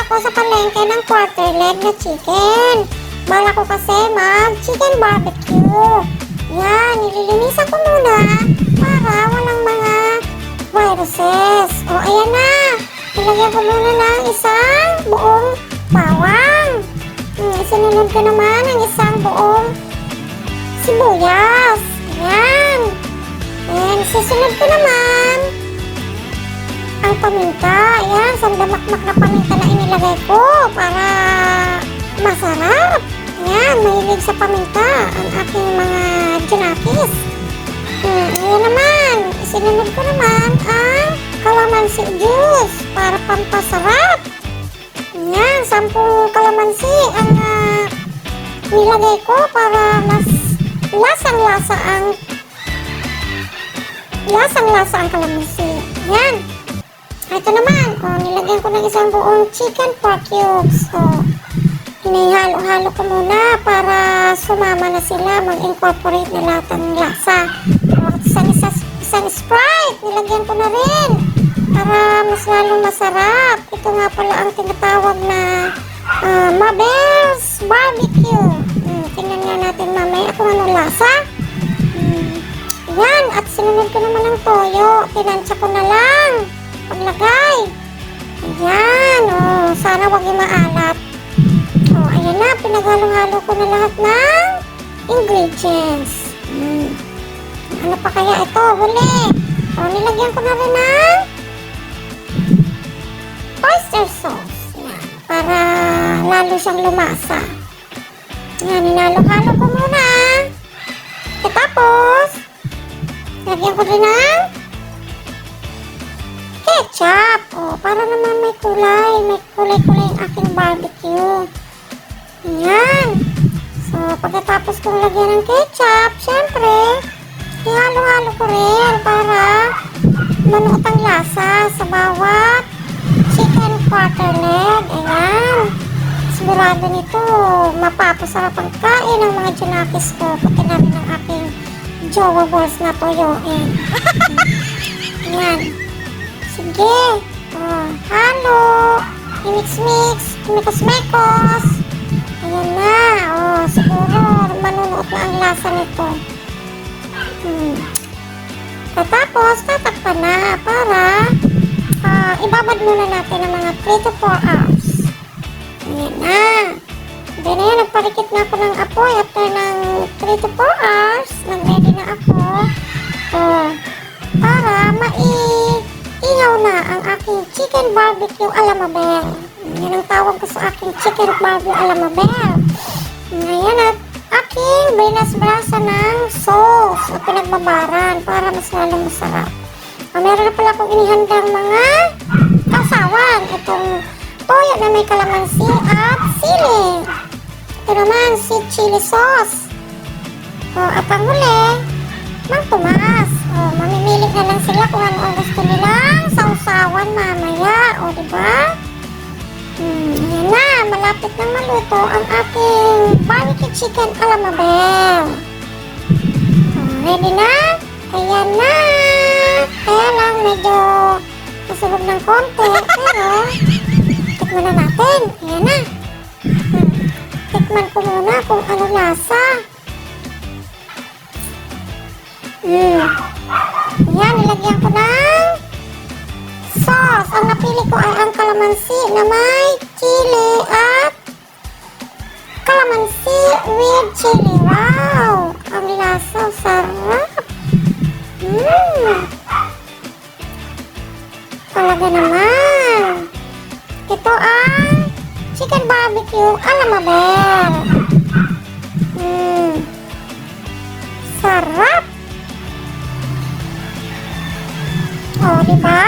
ako sa palengke ng quarter leg na chicken. Bala ko kasi mag-chicken barbecue. Yan, nililinisan ko muna para walang mga viruses. O, ayan na. Nilagyan ko muna ng isang buong bawang. Sinunod ko naman ang isang buong sibuyas. Ayan. And susunod ko naman ang paminta. Ayan, sandamakmak na paminta na inilagay ko para masarap. Ayan, mahilig sa paminta ang aking mga junakis. Ayan naman, sinunod ko naman ang calamansi juice para pampasarap. Ayan, 10 calamansi ang nilagay ko para mas lasang-lasa ang calamansi. Ayan. Ito naman, nilagyan ko ng isang buong chicken pork cubes. Hinihalo-halo ko muna para sumama na sila, mag-incorporate na lahat ng lasa. Isang Sprite, nilagyan ko na rin para mas lalong masarap. Ito nga pala ang tinatawag na Mabel's Barbecue. Tingnan nga natin mamaya kung anong lasa. Yan, at sinunod ko naman ng toyo. Tinansya ko na lang paglagay. Ayan, sana wag yung maalat. Ayan na, pinaghalo-halo ko na lahat ng ingredients. Ano pa kaya ito? Huli. Nilagyan ko na rin ng oyster sauce. Ayan, para lalo siyang lumasa. Ayan, hinalo-halo ko muna. Tapos, lagyan ko rin ng ketchup. Para naman may kulay-kulay ang aking barbecue. Ayan. So, pagkatapos kong lagyan ng ketchup, syempre, ihalo-halo ko rin para manuot ang lasa sa bawat chicken quarter leg. Ayan. Sigurado nito, mapapasarap ang kain ng mga junakis ko, pati na rin ang aking jowa balls na toyoin. Ayan. Sige. Halo. I-mix-mix. Mekos-mekos. Ayan na. Siguro manunuot na ang lasa nito. Tapos, tatakpan na para ibabad muna natin ng mga 3 to 4 hours. Ayan na. Then, ayan, nagparikit na ako ng apoy after ng 3 to 4 hours. Nag-ready na ako. Para ihaw na ang aking chicken barbecue a la Mabel. Yan ang tawag ko sa aking chicken barbecue a la Mabel. Ngayon at aking binas-brasa ng sauce na pinagbabaran para mas lalong masarap. Meron na pala akong inihandang mga kasawan. Itong toyo na may kalamansi at sili. Ito naman si chili sauce. At ang huli, Mang Tomas. Mamimili na lang sila kung ano ang gusto nilang sausawan mamaya. Diba? Ayan na, malapit na maluto ang aking barbecue chicken a la Mabel. Ready na? Ayan na. Kaya lang medyo nasunog ng konti. Pero, tikman na natin. Ayan na. Tikman ko muna kung ano lasa. Ayan, nilagyan ko ng sauce. Ang napili ko ay ang kalamansi na may chili at kalamansi with chili. Wow! Ang lasa, sarap. Talaga naman. Ito ang chicken barbecue a la Mabel. Sarap. Diba?